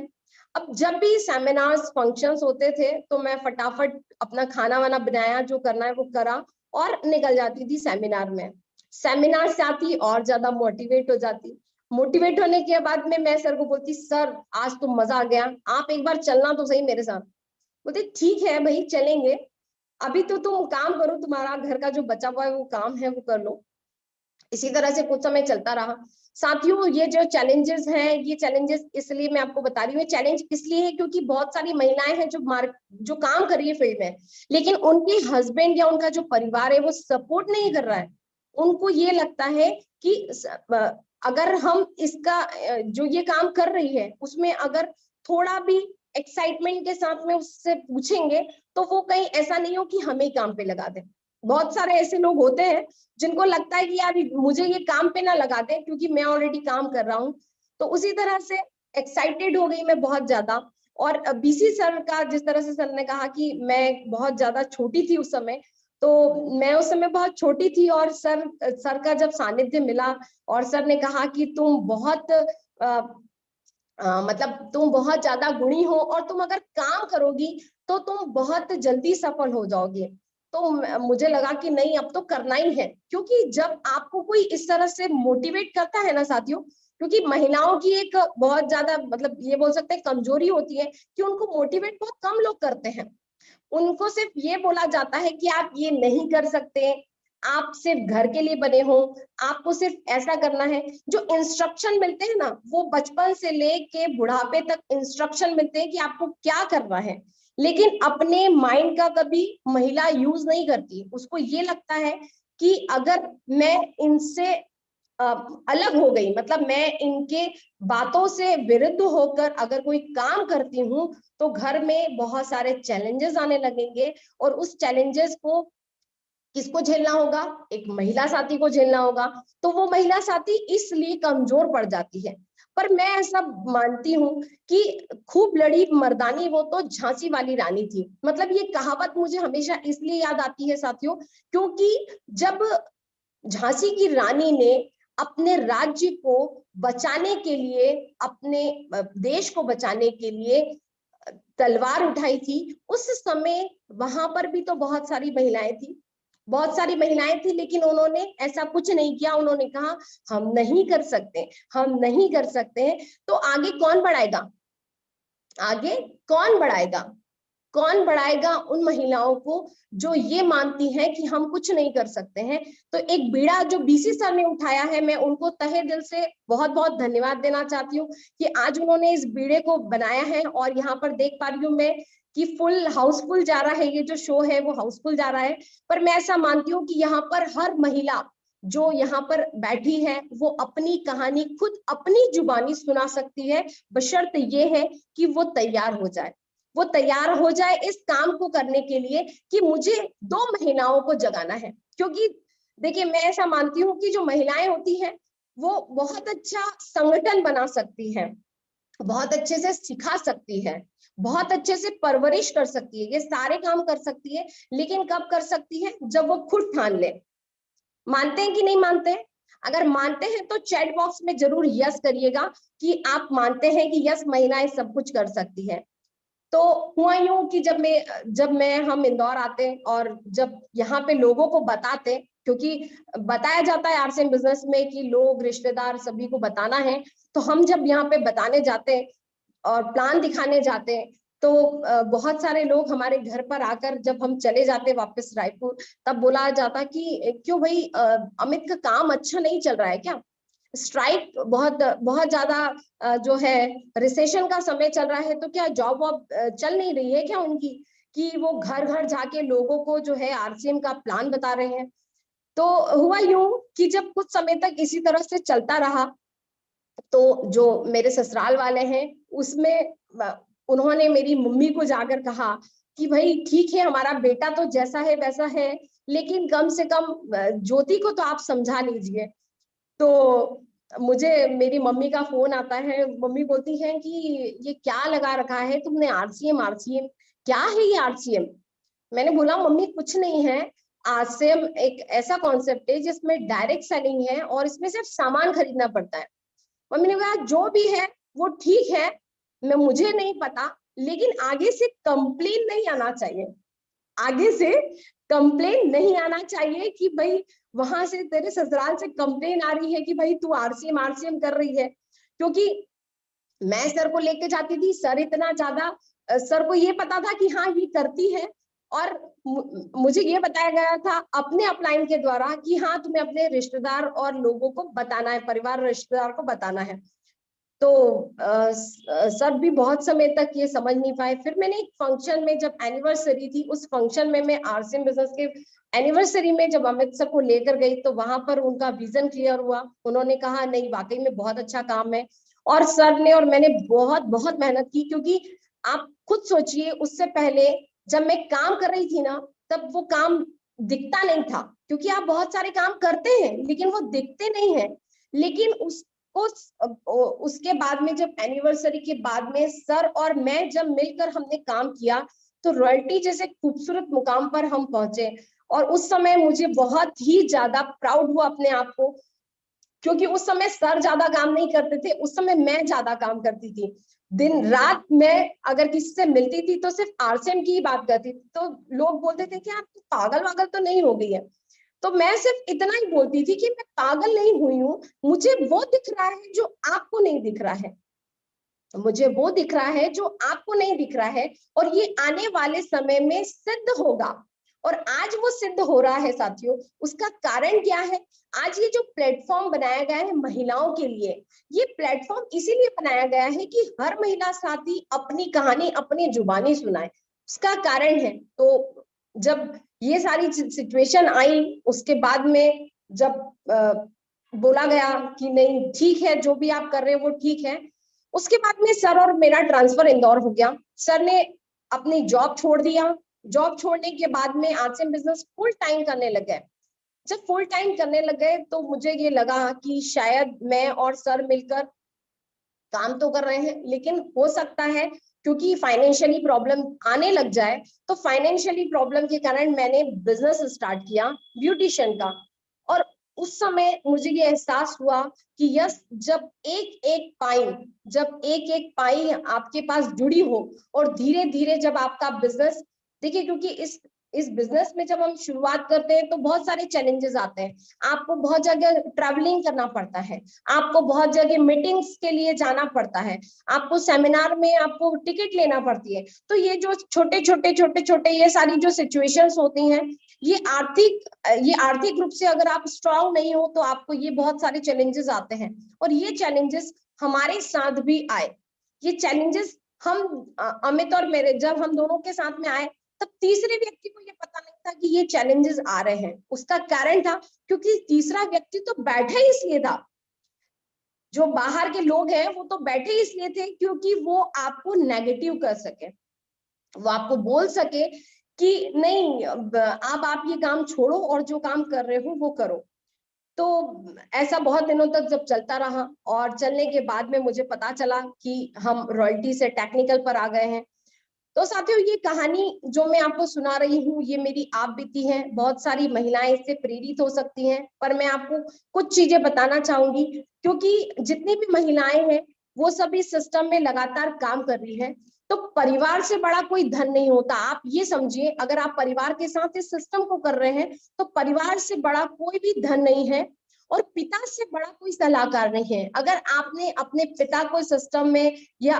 अब जब भी सेमिनार्स फंक्शंस होते थे तो मैं फटाफट अपना खाना वाना बनाया, जो करना है वो करा, और निकल जाती थी सेमिनार में। सेमिनार से आती और ज्यादा मोटिवेट हो जाती। मोटिवेट होने के बाद में मैं सर को बोलती, सर आज तो मजा आ गया, आप एक बार चलना तो सही मेरे साथ। बोलते ठीक है भाई चलेंगे, अभी तो तुम काम करो, तुम्हारा घर का जो बचा हुआ है वो काम है वो कर लो। इसी तरह से कुछ समय चलता रहा। साथियों, ये जो चैलेंजेस हैं, ये चैलेंजेस इसलिए मैं आपको बता रही हूँ, चैलेंज इसलिए है क्योंकि बहुत सारी महिलाएं हैं जो काम कर रही है फील्ड में, लेकिन उनके हस्बैंड या उनका जो परिवार है वो सपोर्ट नहीं कर रहा है। उनको ये लगता है कि अगर हम इसका जो ये काम कर रही है उसमें अगर थोड़ा भी एक्साइटमेंट के साथ में उससे पूछेंगे तो वो कहीं ऐसा नहीं हो कि हमें काम पे लगा दे। बहुत सारे ऐसे लोग होते हैं जिनको लगता है कि यार मुझे ये काम पे ना लगा दे क्योंकि मैं ऑलरेडी काम कर रहा हूँ। तो उसी तरह से एक्साइटेड हो गई मैं बहुत ज्यादा। और बीसी सर का, जिस तरह से सर ने कहा कि मैं बहुत ज्यादा छोटी थी उस समय, तो मैं उस समय बहुत छोटी थी, और सर का जब सानिध्य मिला और सर ने कहा कि तुम बहुत मतलब तुम बहुत ज्यादा गुणी हो और तुम अगर काम करोगी तो तुम बहुत जल्दी सफल हो जाओगे। तो मुझे लगा कि नहीं, अब तो करना ही है, क्योंकि जब आपको कोई इस तरह से मोटिवेट करता है ना साथियों, क्योंकि महिलाओं की एक बहुत ज्यादा मतलब ये बोल सकते हैं कमजोरी होती है कि उनको मोटिवेट बहुत कम लोग करते हैं। उनको सिर्फ ये बोला जाता है कि आप ये नहीं कर सकते, आप सिर्फ घर के लिए बने हो, आपको सिर्फ ऐसा करना है। जो इंस्ट्रक्शन मिलते हैं ना, वो बचपन से लेके बुढ़ापे तक इंस्ट्रक्शन मिलते हैं कि आपको क्या करना है, लेकिन अपने माइंड का कभी महिला यूज नहीं करती। उसको ये लगता है कि अगर मैं इनसे अलग हो गई, मतलब मैं इनके बातों से विरुद्ध होकर अगर कोई काम करती हूँ तो घर में बहुत सारे चैलेंजेस आने लगेंगे, और उस चैलेंजेस को किसको झेलना होगा? एक महिला साथी को झेलना होगा। तो वो महिला साथी इसलिए कमजोर पड़ जाती है। पर मैं ऐसा मानती हूँ कि खूब लड़ी मर्दानी वो तो झांसी वाली रानी थी। मतलब ये कहावत मुझे हमेशा इसलिए याद आती है साथियों, क्योंकि जब झांसी की रानी ने अपने राज्य को बचाने के लिए, अपने देश को बचाने के लिए तलवार उठाई थी, उस समय वहां पर भी तो बहुत सारी महिलाएं थी, बहुत सारी महिलाएं थी, लेकिन उन्होंने ऐसा कुछ नहीं किया। उन्होंने कहा हम नहीं कर सकते, हम नहीं कर सकते हैं। तो आगे कौन बढ़ाएगा? आगे कौन बढ़ाएगा? कौन बढ़ाएगा उन महिलाओं को जो ये मानती हैं कि हम कुछ नहीं कर सकते हैं? तो एक बीड़ा जो बीसी सर ने उठाया है, मैं उनको तहे दिल से बहुत बहुत धन्यवाद देना चाहती हूँ कि आज उन्होंने इस बीड़े को बनाया है। और यहाँ पर देख पा रही हूँ मैं कि फुल हाउसफुल जा रहा है, ये जो शो है वो हाउसफुल जा रहा है। पर मैं ऐसा मानती हूँ कि यहाँ पर हर महिला जो यहाँ पर बैठी है वो अपनी कहानी खुद अपनी जुबानी सुना सकती है, बशर्ते ये है कि वो तैयार हो जाए, वो तैयार हो जाए इस काम को करने के लिए कि मुझे 2 महिलाओं को जगाना है। क्योंकि देखिए, मैं ऐसा मानती हूँ कि जो महिलाएं होती हैं वो बहुत अच्छा संगठन बना सकती हैं, बहुत अच्छे से सिखा सकती है, बहुत अच्छे से परवरिश कर सकती है, ये सारे काम कर सकती है। लेकिन कब कर सकती है? जब वो खुद ठान ले। मानते हैं कि नहीं मानते हैं? अगर मानते हैं तो चैट बॉक्स में जरूर यस करिएगा कि आप मानते हैं कि यस, महिलाएं सब कुछ कर सकती है। तो हुआ यूं कि जब मैं हम इंदौर आते और जब यहाँ पे लोगों को बताते, क्योंकि बताया जाता है आरसीएम बिजनेस में कि लोग, रिश्तेदार सभी को बताना है, तो हम जब यहाँ पे बताने जाते और प्लान दिखाने जाते हैं, तो बहुत सारे लोग हमारे घर पर आकर जब हम चले जाते वापस रायपुर, तब बोला जाता कि क्यों भाई अमित का काम अच्छा नहीं चल रहा है क्या? स्ट्राइक बहुत बहुत ज्यादा जो है, रिसेशन का समय चल रहा है, तो क्या जॉब वॉब चल नहीं रही है क्या उनकी, कि वो घर घर जाके लोगों को जो है आरसीएम का प्लान बता रहे हैं। तो हुआ यूं कि जब कुछ समय तक इसी तरह से चलता रहा, तो जो मेरे ससुराल वाले हैं उसमें उन्होंने मेरी मम्मी को जाकर कहा कि भाई ठीक है, हमारा बेटा तो जैसा है वैसा है, लेकिन कम से कम ज्योति को तो आप समझा लीजिए। तो मुझे मेरी मम्मी का फोन आता है, मम्मी बोलती है कि ये क्या लगा रखा है तुमने, आरसीएम आरसीएम, क्या है ये आरसीएम? मैंने बोला मम्मी कुछ नहीं है, आरसीएम एक ऐसा कॉन्सेप्ट है जिसमें डायरेक्ट सेलिंग है और इसमें सिर्फ सामान खरीदना पड़ता है। मम्मी ने कहा जो भी है वो ठीक है, मैं मुझे नहीं पता, लेकिन आगे से कंप्लेन नहीं आना चाहिए, आगे से कंप्लेन नहीं आना चाहिए कि भाई वहां से तेरे ससुराल से कंप्लेन आ रही है कि भाई तू आरसीएम आरसीएम कर रही है। क्योंकि मैं सर को लेके जाती थी, सर इतना ज्यादा, सर को ये पता था कि हाँ ये करती है, और मुझे ये बताया गया था अपने अपलाइन के द्वारा कि हाँ तुम्हें अपने रिश्तेदार और लोगों को बताना है, परिवार रिश्तेदार को बताना है। तो सर भी बहुत समय तक ये समझ नहीं पाए। फिर मैंने एक फंक्शन में, जब एनिवर्सरी थी, उस फंक्शन में मैं आरसीएम बिजनेस के एनिवर्सरी में जब अमित सर को लेकर गई, तो वहां पर उनका विजन क्लियर हुआ। उन्होंने कहा नहीं वाकई में बहुत अच्छा काम है, और सर ने और मैंने बहुत बहुत मेहनत की। क्योंकि आप खुद सोचिए, उससे पहले जब मैं काम कर रही थी ना, तब वो काम दिखता नहीं था, क्योंकि आप बहुत सारे काम करते हैं लेकिन वो दिखते नहीं है। लेकिन उसके बाद में, जब एनिवर्सरी के बाद में सर और मैं जब मिलकर हमने काम किया, तो रॉयल्टी जैसे खूबसूरत मुकाम पर हम पहुंचे। और उस समय मुझे बहुत ही ज्यादा प्राउड हुआ अपने आप को, क्योंकि उस समय सर ज्यादा काम नहीं करते थे, उस समय मैं ज्यादा काम करती थी। दिन रात मैं अगर किसी से मिलती थी तो सिर्फ आरसीएम की ही बात करती थी, तो लोग बोलते थे कि आप पागल वागल तो नहीं हो गई है। तो मैं सिर्फ इतना ही बोलती थी कि मैं पागल नहीं हुई हूँ, मुझे वो दिख रहा है जो आपको नहीं दिख रहा है, मुझे वो दिख रहा है जो आपको नहीं दिख रहा है, और ये आने वाले समय में सिद्ध होगा। और आज वो सिद्ध हो रहा है साथियों। उसका कारण क्या है? आज ये जो प्लेटफॉर्म बनाया गया है महिलाओं के लिए, ये प्लेटफॉर्म इसीलिए बनाया गया है कि हर महिला साथी अपनी कहानी अपनी जुबानी सुनाए, उसका कारण है। तो जब ये सारी सिचुएशन आई, उसके बाद में जब बोला गया कि नहीं ठीक है, जो भी आप कर रहे हो वो ठीक है, उसके बाद में सर और मेरा ट्रांसफर इंदौर हो गया। सर ने अपनी जॉब छोड़ दिया। जॉब छोड़ने के बाद में आरसीएम बिजनेस फुल टाइम करने लग गए। जब फुल टाइम करने लग गए तो मुझे ये लगा कि शायद मैं और सर मिलकर काम तो कर रहे हैं, लेकिन हो सकता है क्योंकि फाइनेंशियली प्रॉब्लम आने लग जाए, तो फाइनेंशियली प्रॉब्लम के कारण मैंने बिजनेस स्टार्ट किया ब्यूटिशियन का। और उस समय मुझे ये एहसास हुआ कि यस, जब एक एक पाई आपके पास जुड़ी हो, और धीरे धीरे जब आपका बिजनेस, देखिए क्योंकि इस बिजनेस में जब हम शुरुआत करते हैं तो बहुत सारे चैलेंजेस आते हैं। आपको बहुत जगह ट्रैवलिंग करना पड़ता है, आपको बहुत जगह मीटिंग्स के लिए जाना पड़ता है, आपको सेमिनार में आपको टिकट लेना पड़ती है। तो ये जो छोटे छोटे ये सारी जो सिचुएशंस होती हैं, ये आर्थिक रूप से अगर आप स्ट्रांग नहीं हो तो आपको ये बहुत सारे चैलेंजेस आते हैं। और ये चैलेंजेस हमारे साथ भी आए। ये चैलेंजेस हम अमित और मेरे, जब हम दोनों के साथ में आए, तब तीसरे व्यक्ति को ये पता नहीं था कि ये चैलेंजेस आ रहे हैं। उसका कारण था क्योंकि तीसरा व्यक्ति तो बैठा ही इसलिए था, जो बाहर के लोग हैं वो तो बैठे इसलिए थे क्योंकि वो आपको नेगेटिव कर सके, वो आपको बोल सके कि नहीं अब आप ये काम छोड़ो और जो काम कर रहे हो वो करो। तो ऐसा बहुत दिनों तक जब चलता रहा, और चलने के बाद में मुझे पता चला कि हम रॉयल्टी से टेक्निकल पर आ गए हैं। तो साथियों, ये कहानी जो मैं आपको सुना रही हूँ, ये मेरी आप बीती है। बहुत सारी महिलाएं इससे प्रेरित हो सकती हैं, पर मैं आपको कुछ चीजें बताना चाहूंगी, क्योंकि जितनी भी महिलाएं हैं वो सभी सिस्टम में लगातार काम कर रही है। तो परिवार से बड़ा कोई धन नहीं होता। आप ये समझिए, अगर आप परिवार के साथ इस सिस्टम को कर रहे हैं तो परिवार से बड़ा कोई भी धन नहीं है। और पिता से बड़ा कोई सलाहकार नहीं है। अगर आपने अपने पिता को सिस्टम में या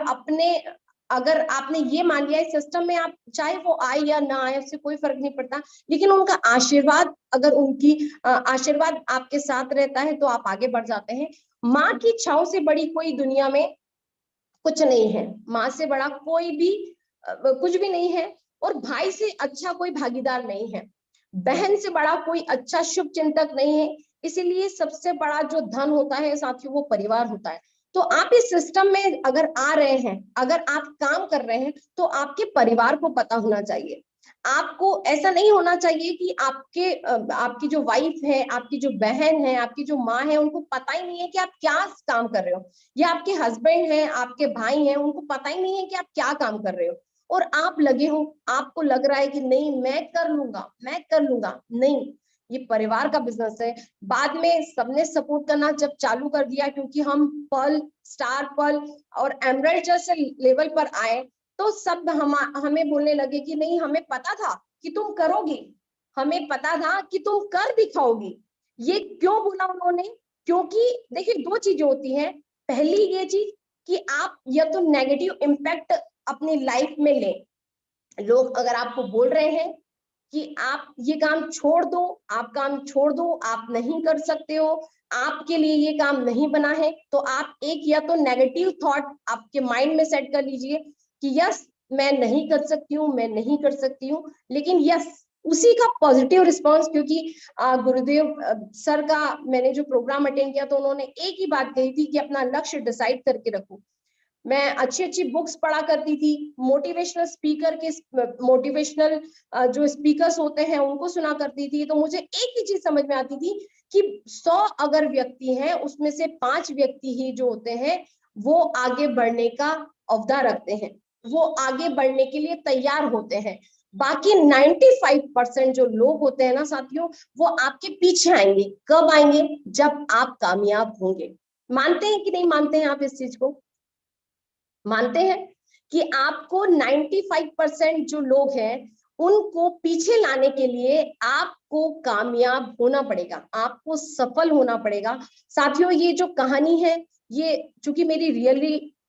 अगर आपने ये मान लिया इस सिस्टम में, आप चाहे वो आए या ना आए उससे कोई फर्क नहीं पड़ता, लेकिन उनका आशीर्वाद, अगर उनकी आशीर्वाद आपके साथ रहता है तो आप आगे बढ़ जाते हैं। माँ की छाव से बड़ी कोई दुनिया में कुछ नहीं है, माँ से बड़ा कोई भी कुछ भी नहीं है, और भाई से अच्छा कोई भागीदार नहीं है, बहन से बड़ा कोई अच्छा शुभ चिंतक नहीं है। इसीलिए सबसे बड़ा जो धन होता है साथियों वो परिवार होता है। तो आप इस सिस्टम में अगर आ रहे हैं, अगर आप काम कर रहे हैं, तो आपके परिवार को पता होना चाहिए। आपको ऐसा नहीं होना चाहिए कि आपकी जो वाइफ है, आपकी जो बहन है, आपकी जो माँ है, उनको पता ही नहीं है कि आप क्या काम कर रहे हो, या आपके हस्बैंड हैं, आपके भाई हैं, उनको पता ही नहीं है कि आप क्या काम कर रहे हो, और आप लगे हो, आपको लग रहा है कि नहीं मैं कर लूंगा, मैं कर लूंगा। नहीं, ये परिवार का बिजनेस है। बाद में सबने सपोर्ट करना जब चालू कर दिया, क्योंकि हम पर्ल, स्टार पर्ल और एमराल्ड जैसे लेवल पर आए, तो सब हमें बोलने लगे कि नहीं, हमें पता था कि तुम करोगी, हमें पता था कि तुम कर दिखाओगी। ये क्यों बोला उन्होंने? क्योंकि देखिए दो चीजें होती हैं। पहली ये चीज कि आप या तो नेगेटिव इम्पैक्ट अपनी लाइफ में लें। लोग अगर आपको बोल रहे हैं कि आप ये काम छोड़ दो, आप काम छोड़ दो, आप नहीं कर सकते हो, आपके लिए ये काम नहीं बना है, तो आप एक या तो नेगेटिव थॉट आपके माइंड में सेट कर लीजिए कि यस मैं नहीं कर सकती हूँ, मैं नहीं कर सकती हूँ, लेकिन यस उसी का पॉजिटिव रिस्पांस, क्योंकि गुरुदेव सर का मैंने जो प्रोग्राम अटेंड किया तो उन्होंने एक ही बात कही थी कि अपना लक्ष्य डिसाइड करके रखो। मैं अच्छी अच्छी बुक्स पढ़ा करती थी, मोटिवेशनल स्पीकर के मोटिवेशनल जो स्पीकर्स होते हैं उनको सुना करती थी, तो मुझे एक ही चीज समझ में आती थी कि 100 अगर व्यक्ति हैं उसमें से 5 व्यक्ति ही जो होते हैं वो आगे बढ़ने का अवधा रखते हैं, वो आगे बढ़ने के लिए तैयार होते हैं। बाकी 95% जो लोग होते हैं ना साथियों, वो आपके पीछे आएंगे। कब आएंगे? जब आप कामयाब होंगे। मानते हैं कि नहीं मानते हैं आप इस चीज को? मानते हैं कि आपको 95% जो लोग हैं उनको पीछे लाने के लिए आपको कामयाब होना पड़ेगा, आपको सफल होना पड़ेगा। साथियों ये जो कहानी है ये चूंकि मेरी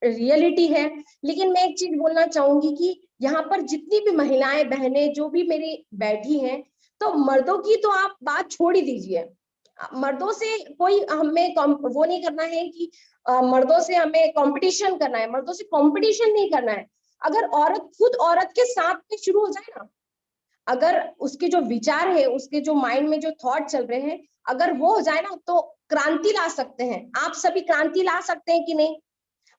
रियलिटी है, लेकिन मैं एक चीज बोलना चाहूंगी कि यहाँ पर जितनी भी महिलाएं बहनें जो भी मेरी बैठी हैं, तो मर्दों की तो आप बात छोड़ ही दीजिए। मर्दों से कोई हमें वो नहीं करना है कि मर्दों से हमें कंपटीशन करना है, मर्दों से कंपटीशन नहीं करना है। अगर औरत खुद औरत के साथ में शुरू हो जाए ना, अगर उसके जो विचार है, उसके जो माइंड में जो थॉट चल रहे हैं, अगर वो हो जाए ना, तो क्रांति ला सकते हैं। आप सभी क्रांति ला सकते हैं कि नहीं?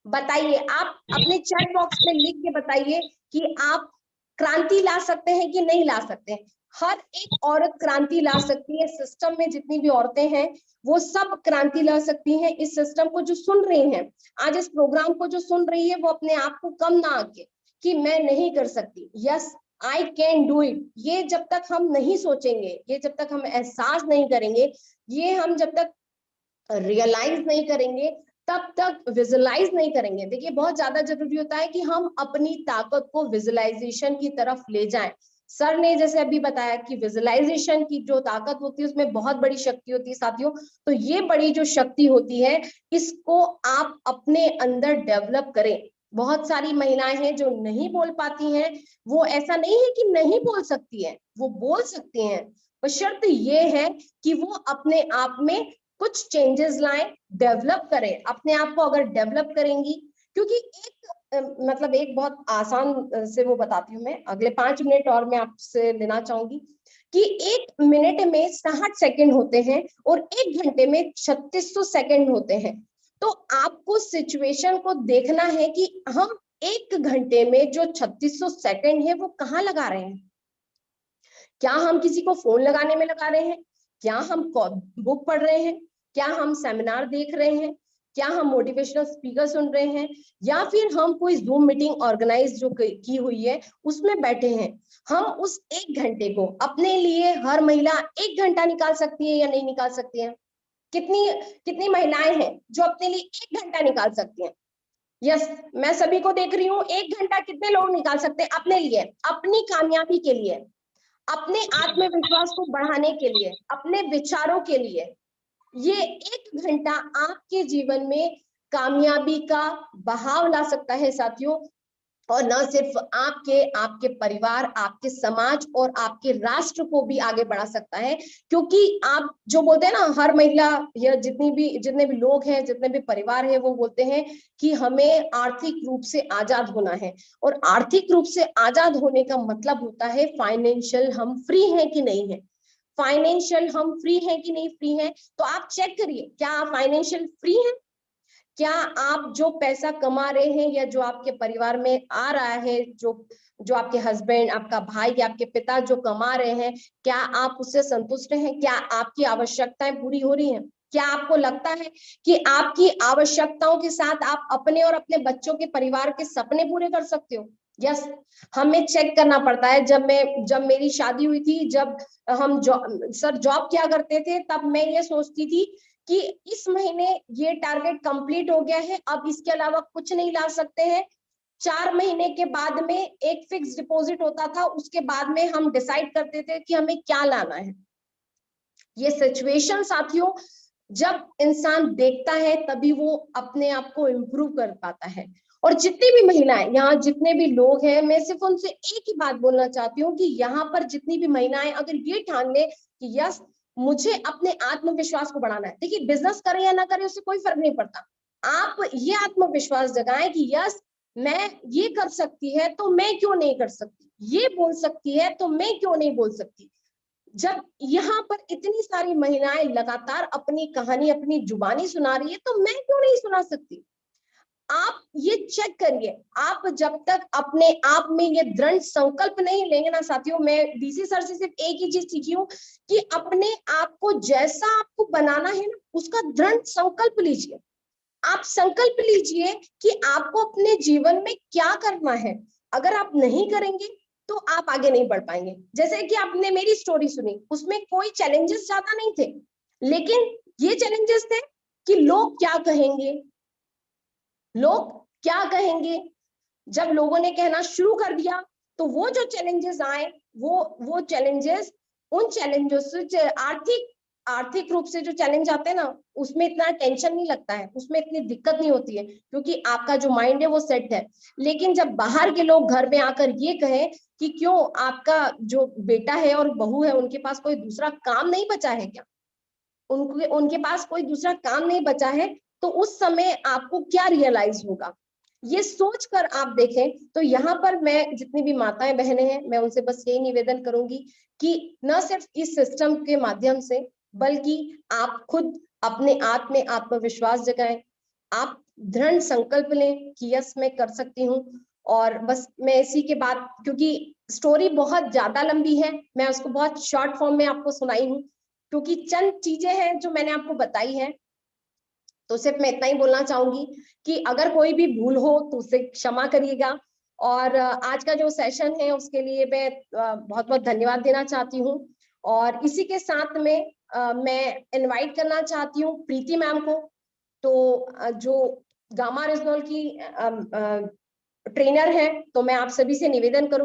बताइए, आप अपने चैट बॉक्स में लिख के बताइए कि आप क्रांति ला सकते हैं कि नहीं ला सकते हैं। हर एक औरत क्रांति ला सकती है। सिस्टम में जितनी भी औरतें हैं वो सब क्रांति ला सकती हैं। इस सिस्टम को जो सुन रही हैं, आज इस प्रोग्राम को जो सुन रही है, वो अपने आप को कम ना आके कि मैं नहीं कर सकती, yes I can do it. ये जब तक हम नहीं सोचेंगे, ये जब तक हम एहसास नहीं करेंगे, ये हम जब तक रियलाइज नहीं करेंगे, तब तक विजुलाइज नहीं करेंगे। देखिए बहुत ज्यादा जरूरी होता है कि हम अपनी ताकत को विजुलाइजेशन की तरफ ले जाएं। सर ने जैसे अभी बताया कि विजुलाइजेशन की जो ताकत होती है उसमें बहुत बड़ी शक्ति होती है साथियों। तो ये बड़ी जो शक्ति होती है, इसको आप अपने अंदर डेवलप करें। बहुत सारी महिलाएं हैं जो नहीं बोल पाती हैं, वो ऐसा नहीं है कि नहीं बोल सकती है, वो बोल सकती हैं, पर शर्त ये है कि वो अपने आप में कुछ चेंजेस लाएं, डेवलप करें अपने आप को। अगर डेवलप करेंगी, क्योंकि मतलब एक बहुत आसान से वो बताती हूँ मैं, अगले 5 मिनट और मैं आपसे लेना चाहूंगी कि 1 मिनट में 60 सेकंड होते हैं और 1 घंटे में 3600 सेकंड होते हैं। तो आपको सिचुएशन को देखना है कि हम 1 घंटे में जो 3600 सेकंड है वो कहाँ लगा रहे हैं। क्या हम किसी को फोन लगाने में लगा रहे हैं? क्या हम बुक पढ़ रहे हैं? क्या हम सेमिनार देख रहे हैं? क्या हम मोटिवेशनल स्पीकर सुन रहे हैं? या फिर हम कोई जूम मीटिंग ऑर्गेनाइज जो की हुई है उसमें बैठे हैं? हम उस 1 घंटे को अपने लिए, हर महिला 1 घंटा निकाल सकती है या नहीं निकाल सकती है? कितनी महिलाएं हैं जो अपने लिए 1 घंटा निकाल सकती हैं? यस, मैं सभी को देख रही हूँ। 1 घंटा कितने लोग निकाल सकते हैं अपने लिए, अपनी कामयाबी के लिए, अपने आत्मविश्वास को बढ़ाने के लिए, अपने विचारों के लिए? ये 1 घंटा आपके जीवन में कामयाबी का बहाव ला सकता है साथियों, और न सिर्फ आपके परिवार, आपके समाज और आपके राष्ट्र को भी आगे बढ़ा सकता है। क्योंकि आप जो बोलते हैं ना, हर महिला या जितने भी लोग हैं, जितने भी परिवार है, वो बोलते हैं कि हमें आर्थिक रूप से आजाद होना है, और आर्थिक रूप से आजाद होने का मतलब होता है फाइनेंशियल हम फ्री हैं कि नहीं है। फाइनेंशियल हम फ्री हैं कि नहीं फ्री हैं, तो आप चेक करिए, क्या आप फाइनेंशियल फ्री हैं? क्या आप जो पैसा कमा रहे हैं या जो आपके परिवार में आ रहा है, जो आपके हस्बैंड, आपका भाई या आपके पिता जो कमा रहे हैं, क्या आप उससे संतुष्ट हैं? क्या आपकी आवश्यकताएं पूरी हो रही हैं? क्या आपको लगता है कि आपकी आवश्यकताओं के साथ आप अपने और अपने बच्चों के परिवार के सपने पूरे कर सकते हो? यस, हमें चेक करना पड़ता है। जब मेरी शादी हुई थी, जब हम जॉब किया करते थे, तब मैं ये सोचती थी कि इस महीने ये टारगेट कंप्लीट हो गया है, अब इसके अलावा कुछ नहीं ला सकते हैं। 4 महीने के बाद में एक फिक्स डिपॉजिट होता था, उसके बाद में हम डिसाइड करते थे कि हमें क्या लाना है। ये सिचुएशन साथियों, जब इंसान देखता है तभी वो अपने आप को इम्प्रूव कर पाता है। और जितनी भी महिलाएं, यहाँ जितने भी लोग हैं, मैं सिर्फ उनसे एक ही बात बोलना चाहती हूँ कि यहाँ पर जितनी भी महिलाएं अगर ये ठान ले कि यस, मुझे अपने आत्मविश्वास को बढ़ाना है। देखिए, बिजनेस करें या ना करें उससे कोई फर्क नहीं पड़ता। आप ये आत्मविश्वास जगाएं कि यस, मैं ये कर सकती है तो मैं क्यों नहीं कर सकती, ये बोल सकती है तो मैं क्यों नहीं बोल सकती। जब यहाँ पर इतनी सारी महिलाएं लगातार अपनी कहानी, अपनी जुबानी सुना रही है, तो मैं क्यों नहीं सुना सकती। आप ये चेक करिए, आप जब तक अपने आप में ये दृढ़ संकल्प नहीं लेंगे ना साथियों, मैं डीसी सर से सिर्फ एक ही चीज सीखी हूँ कि अपने आप को जैसा आपको बनाना है ना, उसका दृढ़ संकल्प लीजिए। आप संकल्प लीजिए कि आपको अपने जीवन में क्या करना है। अगर आप नहीं करेंगे तो आप आगे नहीं बढ़ पाएंगे। जैसे कि आपने मेरी स्टोरी सुनी, उसमें कोई चैलेंजेस ज्यादा नहीं थे, लेकिन ये चैलेंजेस थे कि लोग क्या कहेंगे, लोग क्या कहेंगे। जब लोगों ने कहना शुरू कर दिया, तो वो जो चैलेंजेस आए, वो चैलेंजेस, उन चैलेंजेस से आर्थिक रूप से जो चैलेंज आते हैं ना, उसमें इतना टेंशन नहीं लगता है, उसमें इतनी दिक्कत नहीं होती है, क्योंकि आपका जो माइंड है वो सेट है। लेकिन जब बाहर के लोग घर में आकर ये कहें कि क्यों आपका जो बेटा है और बहू है, उनके पास कोई दूसरा काम नहीं बचा है क्या, उनके पास कोई दूसरा काम नहीं बचा है, तो उस समय आपको क्या रियलाइज होगा। ये सोचकर आप देखें। तो यहाँ पर मैं जितनी भी माताएं बहनें हैं, मैं उनसे बस यही निवेदन करूंगी कि न सिर्फ इस सिस्टम के माध्यम से, बल्कि आप खुद अपने आप में आत्मविश्वास जगाएं, आप दृढ़ संकल्प लें कि यस, मैं कर सकती हूँ। और बस मैं इसी के बाद, क्योंकि स्टोरी बहुत ज्यादा लंबी है, मैं उसको बहुत शॉर्ट फॉर्म में आपको सुनाई हूँ, क्योंकि चंद चीजें हैं जो मैंने आपको बताई है। तो सिर्फ मैं इतना ही बोलना चाहूंगी कि अगर कोई भी भूल हो तो उसे क्षमा करिएगा। और आज का जो सेशन है उसके लिए मैं बहुत बहुत धन्यवाद देना चाहती हूँ। और इसी के साथ में मैं इनवाइट करना चाहती हूँ प्रीति मैम को। तो जो गामा रिजनल की ट्रेनर है, तो मैं आप सभी से निवेदन करूंगी